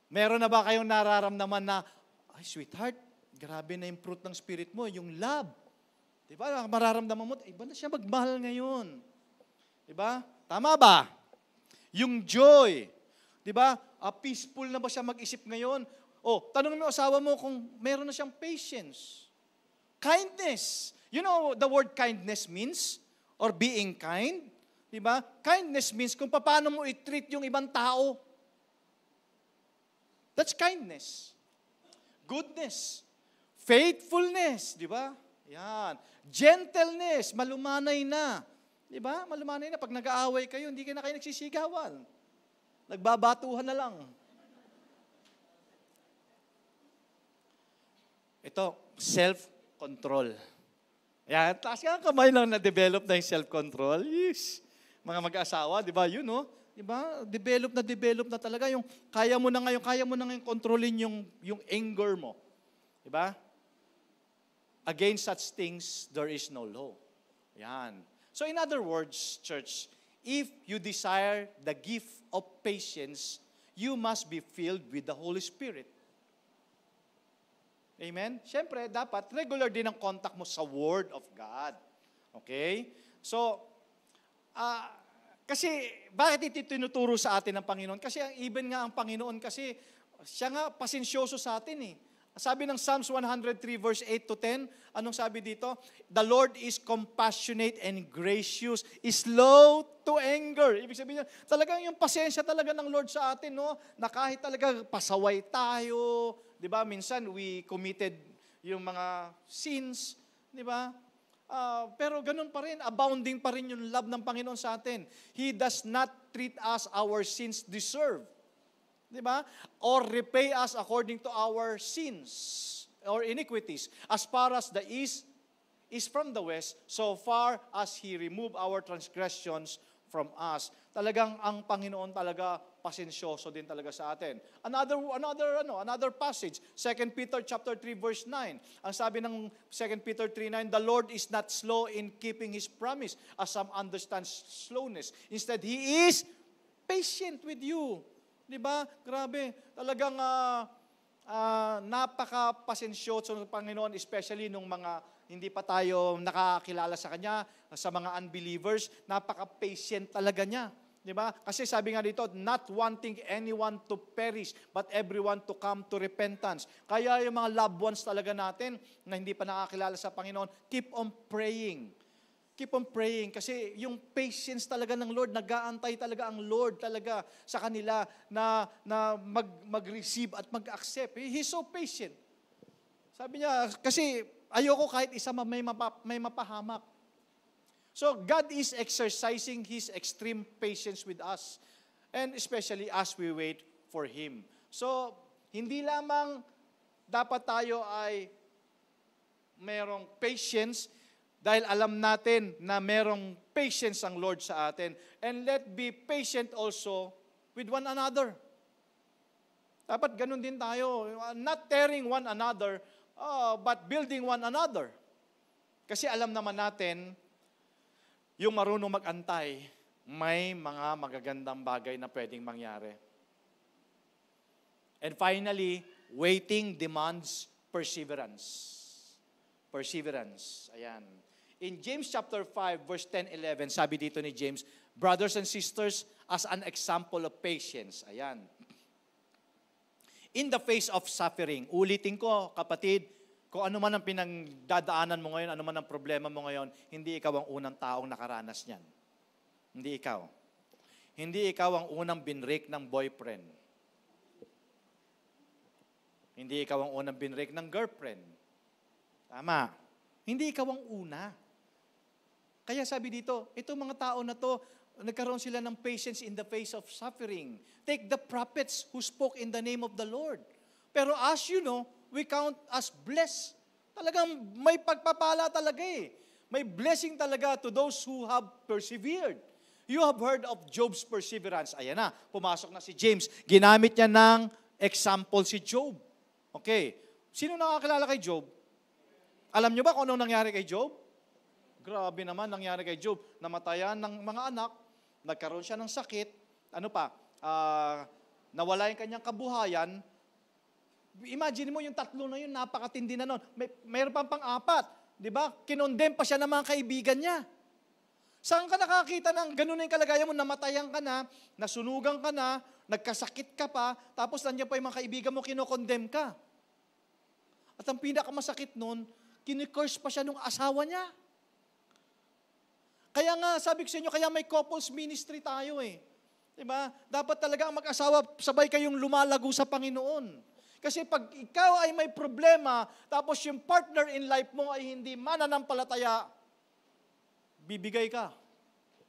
Meron na ba kayong nararamdaman na, ay sweetheart, grabe na yung fruit ng Spirit mo, yung love. Diba? Mararamdaman mo, iba na siya magmahal ngayon. Diba? Tama ba? Yung joy. Diba? Peaceful na ba siya mag-isip ngayon? Tanong mo yung asawa mo kung meron na siyang patience. Kindness. You know the word kindness means? Or being kind? Diba? Kindness means kung paano mo i-treat yung ibang tao. That's kindness. Goodness. Faithfulness. Di ba? Yan. Gentleness. Malumanay na. Di ba? Malumanay na. Pag nag-aaway kayo, hindi na kayo nagsisigawan. Nagbabatuhan na lang. Ito, self-control. Yan. Taas nga kamay lang na-develop na yung self-control. Yes. Mga mag-asawa, di ba? Yun, no? Diba? Develop na talaga yung kaya mo na ngayon kontrolin yung anger mo. Diba? Against such things there is no law. Yan. So in other words, church, if you desire the gift of patience, you must be filled with the Holy Spirit. Amen? Siyempre, dapat regular din ang contact mo sa Word of God. Okay? So, kasi, bakit ito tinuturo sa atin ng Panginoon? Kasi even nga ang Panginoon kasi, siya nga pasensyoso sa atin Sabi ng Psalms 103 verse 8 to 10, anong sabi dito? The Lord is compassionate and gracious, is slow to anger. Ibig sabihin niya, talagang yung pasensya talaga ng Lord sa atin, no? Na kahit talaga pasaway tayo, di ba? Minsan we committed yung mga sins, di ba? Pero ganun pa rin, abounding pa rin yung love ng Panginoon sa atin. He does not treat us our sins deserve. Di ba? Or repay us according to our sins or iniquities. As far as the east is from the west, so far as He remove our transgressions from us. Talagang ang Panginoon talaga pasensyoso din talaga sa atin. Another passage, 2 Peter chapter 3 verse 9. Ang sabi ng 2 Peter 3:9, the Lord is not slow in keeping His promise, as some understand slowness. Instead, He is patient with you. 'Di ba? Grabe. Talagang napaka-pasensyoso ng Panginoon, especially nung mga hindi pa tayo nakakilala sa Kanya, sa mga unbelievers, napaka-patient talaga niya. Di ba? Kasi sabi nga dito, not wanting anyone to perish, but everyone to come to repentance. Kaya yung mga loved ones talaga natin na hindi pa nakakilala sa Panginoon, keep on praying. Keep on praying kasi yung patience talaga ng Lord, nag-aantay talaga ang Lord talaga sa kanila na mag-receive at mag-accept. He's so patient. Sabi niya, kasi ayoko kahit isa may mapahamak. So God is exercising His extreme patience with us, and especially as we wait for Him. So, hindi lamang dapat tayo ay merong patience dahil alam natin na merong patience ang Lord sa atin. And let be patient also with one another. Dapat ganun din tayo. Not tearing one another, but building one another. Kasi alam naman natin, yung marunong mag-antay, may mga magagandang bagay na pwedeng mangyari. And finally, waiting demands perseverance. Perseverance. Ayan. In James chapter 5, verse 10-11, sabi dito ni James, brothers and sisters, as an example of patience. Ayan. In the face of suffering, ulitin ko, kapatid, kung ano man ang pinagdadaanan mo ngayon, ano man ang problema mo ngayon, hindi ikaw ang unang taong nakaranas niyan. Hindi ikaw. Hindi ikaw ang unang binrake ng boyfriend. Hindi ikaw ang unang binrake ng girlfriend. Tama. Hindi ikaw ang una. Kaya sabi dito, itong mga tao na to, nagkaroon sila ng patience in the face of suffering. Take the prophets who spoke in the name of the Lord. Pero as you know, we count as blessed. Talagang may pagpapala talaga eh. May blessing talaga to those who have persevered. You have heard of Job's perseverance. Ayan na, pumasok na si James. Ginamit niya ng example si Job. Okay. Sino nakakilala kay Job? Alam niyo ba kung anong nangyari kay Job? Grabe naman nangyari kay Job. Namatayan ng mga anak, nagkaroon siya ng sakit, nawala yung kanyang kabuhayan. Imagine mo yung tatlo na yun, napakatindi na nun. Mayroon pang pang-apat, di ba? Kinondem pa siya ng mga kaibigan niya. Saan ka nakakita ng ganun na yung kalagayan mo, namatayan ka na, nasunugan ka na, nagkasakit ka pa, tapos nandiyan pa yung mga kaibigan mo, kinokondem ka. At ang pinakamasakit nun, kinikurse pa siya nung asawa niya. Kaya nga, sabi ko sa inyo, kaya may couples ministry tayo eh. Diba? Dapat talaga ang mag-asawa, sabay kayong lumalago sa Panginoon. Kasi pag ikaw ay may problema, tapos yung partner in life mo ay hindi mananampalataya, bibigay ka.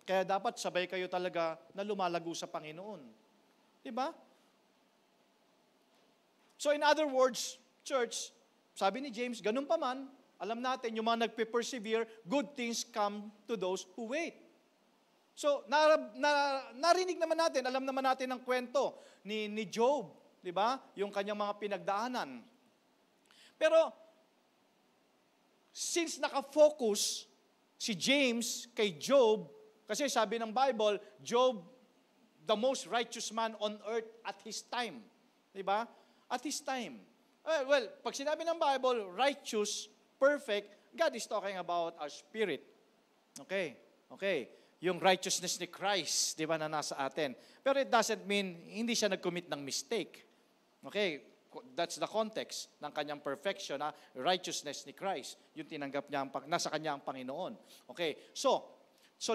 Kaya dapat sabay kayo talaga na lumalago sa Panginoon. Diba? So in other words, church, sabi ni James, ganun pa man, alam natin, yung mga nagpe-persevere, good things come to those who wait. So, narinig naman natin, alam naman natin ang kwento ni Job, di ba? Yung kanyang mga pinagdaanan. Pero, since nakafocus si James kay Job, kasi sabi ng Bible, Job, the most righteous man on earth at his time. Di ba? At his time. Well, pag sinabi ng Bible, righteous, perfect, God is talking about our spirit. Okay. Yung righteousness ni Christ, di ba, na nasa atin. Pero it doesn't mean hindi siya nag-commit ng mistake. Okay, that's the context ng kanyang perfection, righteousness ni Christ. Yung tinanggap niya, nasa kanya ang Panginoon. Okay, so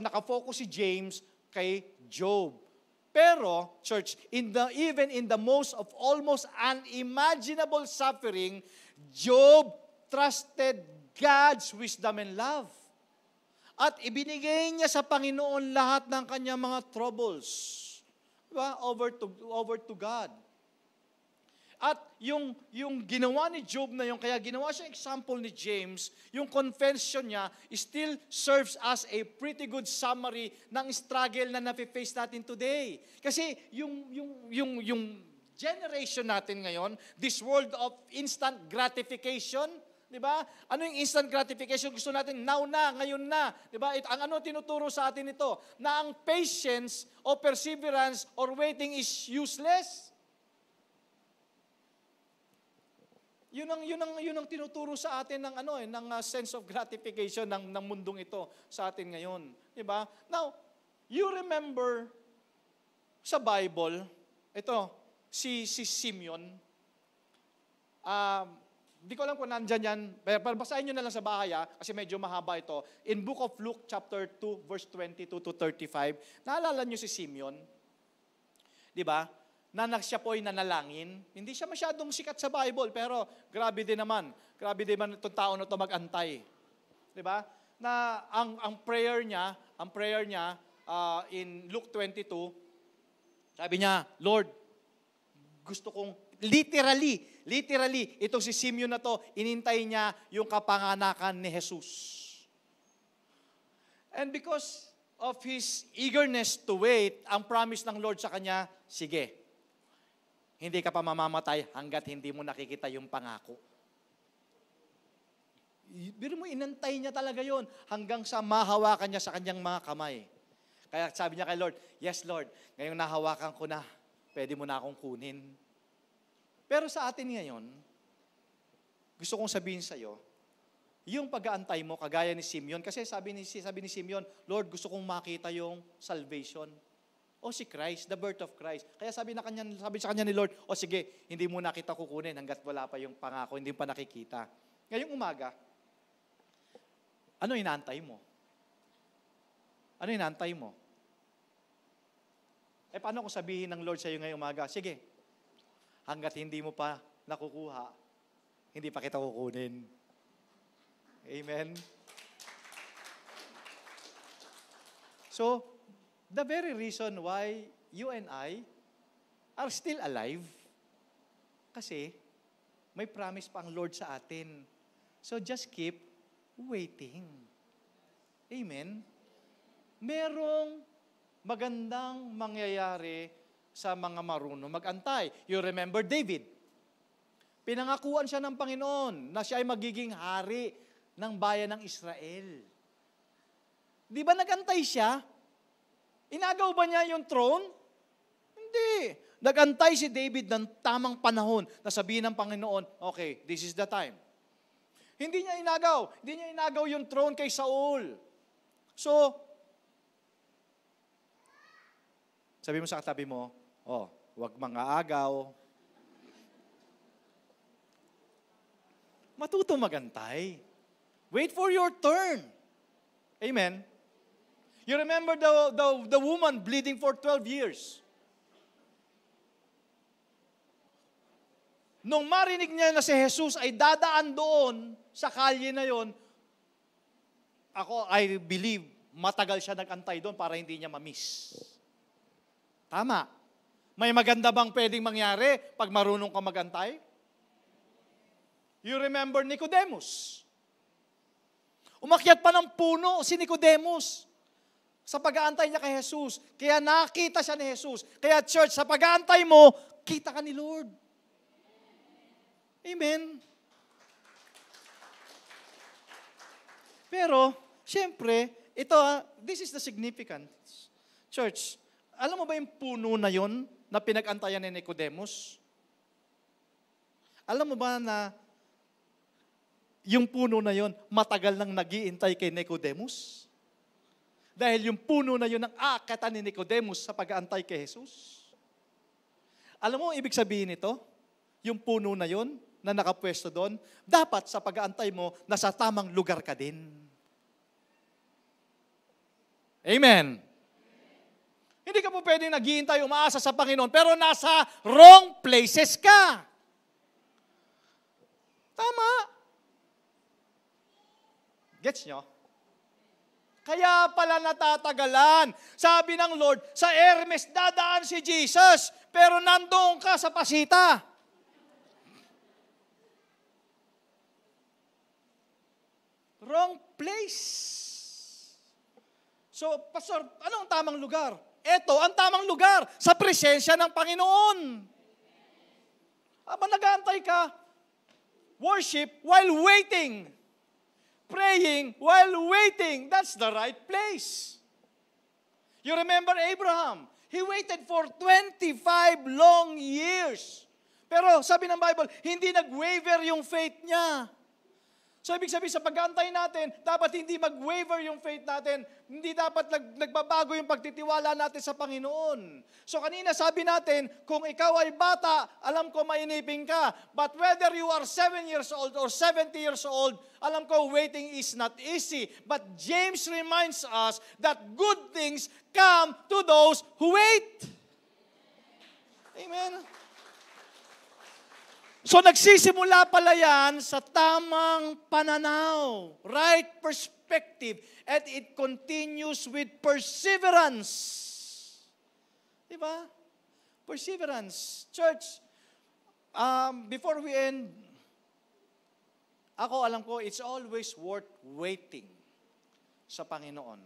nakafocus si James kay Job. Pero, church, even in the most of almost unimaginable suffering, Job trusted God's wisdom and love. At ibinigay niya sa Panginoon lahat ng kanyang mga troubles. Diba? Over to God. At yung ginawa ni Job na yung, kaya ginawa siya example ni James, yung confession niya still serves as a pretty good summary ng struggle na nafe-face natin today. Kasi yung generation natin ngayon, this world of instant gratification, di ba? Ano yung instant gratification? Gusto natin now na, ngayon na. Di ba? Ang ano tinuturo sa atin ito? Na ang patience o perseverance or waiting is useless. Yun ang tinuturo sa atin ng sense of gratification ng mundong ito sa atin ngayon, 'di ba? Now, you remember sa Bible, ito si Simeon. Di ko alam kung nandyan yan, pero basahin nyo na lang sa bahay kasi medyo mahaba ito. In Book of Luke chapter 2 verse 22 to 35, naalala nyo si Simeon? 'Di ba? Na siya po ay nanalangin. Hindi siya masyadong sikat sa Bible, pero grabe din naman itong tao na to mag-antay. 'Di ba? Na ang prayer niya in Luke 22, sabi niya, Lord, gusto kong literally itong si Simeon na to, inintay niya yung kapanganakan ni Jesus. And because of his eagerness to wait, ang promise ng Lord sa kanya, sige, hindi ka pa mamamatay hanggat hindi mo nakikita yung pangako. Biro mo, inantay niya talaga yon hanggang sa mahawakan niya sa kanyang mga kamay. Kaya sabi niya kay Lord, yes Lord, ngayong nahawakan ko na, pwede mo na akong kunin. Pero sa atin ngayon, gusto kong sabihin sa iyo, yung pag-aantay mo, kagaya ni Simeon, kasi sabi ni Simeon, Lord, gusto kong makita yung salvation. O si Christ, the birth of Christ. Kaya sabi sa kanya ni Lord, o sige, hindi mo na kita kukunin hanggat wala pa yung pangako, hindi pa nakikita. Ngayong umaga, ano inaantay mo? Ano inaantay mo? Paano kung sabihin ng Lord sa iyo ngayong umaga, sige, hanggat hindi mo pa nakukuha, hindi pa kita kukunin. Amen? So, the very reason why you and I are still alive, kasi may promise pa ang Lord sa atin. So just keep waiting. Amen? Merong magandang mangyayari sa mga marunong mag-antay. You remember David? Pinangakuan siya ng Panginoon na siya ay magiging hari ng bayan ng Israel. Di ba nag-antay siya? Inagaw ba niya yung throne? Hindi. Nag-antay si David ng tamang panahon na sabihin ng Panginoon, okay, this is the time. Hindi niya inagaw. Hindi niya inagaw yung throne kay Saul. So, sabi mo sa katabi mo, wag mga agaw. Matuto magantay. Wait for your turn. Amen? You remember the woman bleeding for 12 years. Nung marinig niya na si Jesus ay dadaan doon sa kalye na yon, I believe, matagal siya nag-antay doon para hindi niya ma-miss. Tama. May maganda bang pwedeng mangyari pag marunong ka mag-antay? You remember Nicodemus. Umakyat pa ng puno si Nicodemus sa pag-aantay niya kay Jesus. Kaya nakita siya ni Jesus. Kaya church, sa pag-aantay mo, kita ka ni Lord. Amen. Pero, siyempre, this is the significance. Church, alam mo ba yung puno na yon na pinag-antayan ni Nicodemus? Alam mo ba na yung puno na yon matagal nang nag-iintay kay Nicodemus? Dahil yung puno na yun ang aakatan ni Nicodemus sa pag-aantay kay Jesus. Alam mo, ibig sabihin nito, yung puno na yun, na nakapwesto doon, dapat sa pag-aantay mo, nasa tamang lugar ka din. Amen. Hindi ka po pwedeng naghihintay, umaasa sa Panginoon, pero nasa wrong places ka. Tama. Gets nyo? Kaya pala natatagalan. Sabi ng Lord, sa Hermes dadaan si Jesus, pero nandoon ka sa Pasita. Wrong place. So, Pastor, anong tamang lugar? Ito, ang tamang lugar, sa presensya ng Panginoon. Habang nag-aantay ka, worship while waiting. Praying while waiting. That's the right place. You remember Abraham? He waited for 25 long years. Pero sabi ng Bible, hindi nag-waver yung faith niya. So, ibig sabihin, sa pag-aantay natin, dapat hindi mag-waver yung faith natin. Hindi dapat nagbabago yung pagtitiwala natin sa Panginoon. So, kanina sabi natin, kung ikaw ay bata, alam ko mainipin ka. But whether you are 7 years old or 70 years old, alam ko waiting is not easy. But James reminds us that good things come to those who wait. Amen. So nagsisimula pala yan sa tamang pananaw, right perspective, and it continues with perseverance. Diba? Perseverance. Church, before we end, alam ko, it's always worth waiting sa Panginoon.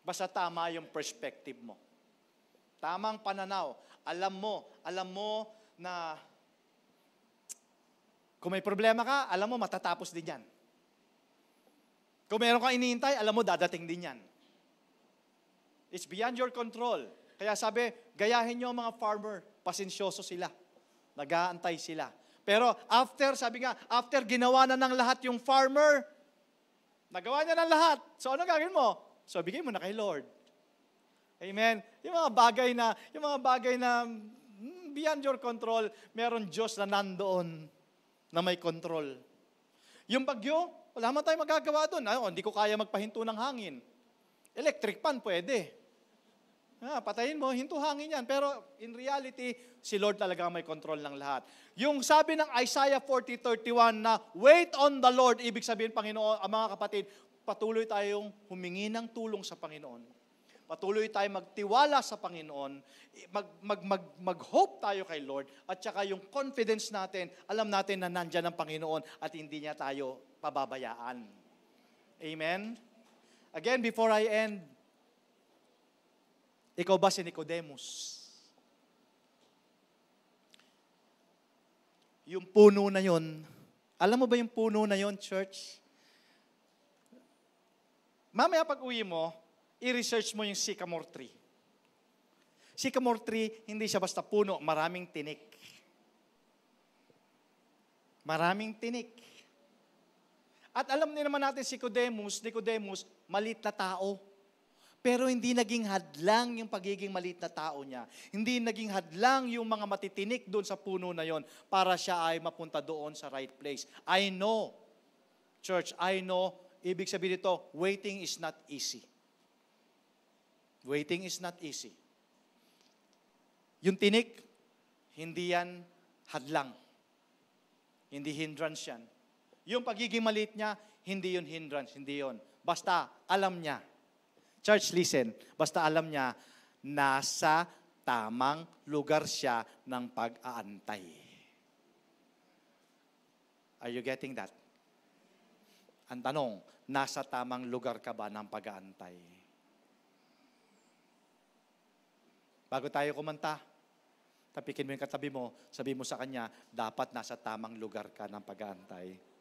Basta tama yung perspective mo. Tamang pananaw. Alam mo na kung may problema ka, alam mo matatapos din yan. Kung meron kang iniintay, alam mo dadating din yan. It's beyond your control. Kaya sabi, gayahin nyo ang mga farmer, pasensyoso sila. Nag-aantay sila. Pero sabi nga, after ginawa na ng lahat yung farmer, nagawa niya ng lahat. So ano gagawin mo? So bigay mo na kay Lord. Amen. Yung mga bagay na beyond your control, meron Diyos na nandoon na may control. Yung bagyo, wala man tayong magagawa doon. Hindi ko kaya magpahinto ng hangin. Electric fan, pwede. Patayin mo, hinto hangin yan. Pero in reality, si Lord talaga may control ng lahat. Yung sabi ng Isaiah 40:31 na, wait on the Lord, ibig sabihin, Panginoon, mga kapatid, patuloy tayong humingi ng tulong sa Panginoon. Patuloy tayong magtiwala sa Panginoon, mag-hope tayo kay Lord, at saka yung confidence natin, alam natin na nandyan ang Panginoon at hindi niya tayo pababayaan. Amen? Again, before I end, ikaw ba si Nicodemus? Yung puno na yun, alam mo ba yung puno na yun, church? Mamaya pag-uwi mo, i-research mo yung sycamore tree. Sycamore tree, hindi siya basta puno, maraming tinik. Maraming tinik. At alam din naman natin si Nicodemus, malit na tao. Pero hindi naging hadlang yung pagiging malit na tao niya. Hindi naging hadlang yung mga matitinik doon sa puno na yon para siya ay mapunta doon sa right place. I know, church, ibig sabihin nito, waiting is not easy. Waiting is not easy. Yung tinik, hindi yan hadlang. Hindi hindrance yan. Yung pagiging maliit niya, hindi yun hindrance, hindi yun. Basta alam niya. Church, listen. Basta alam niya, nasa tamang lugar siya ng pag-aantay. Are you getting that? Ang tanong, nasa tamang lugar ka ba ng pag-aantay? Bago tayo kumanta, tapikin mo yung katabi mo, sabi mo sa kanya, dapat nasa tamang lugar ka ng pag-aantay.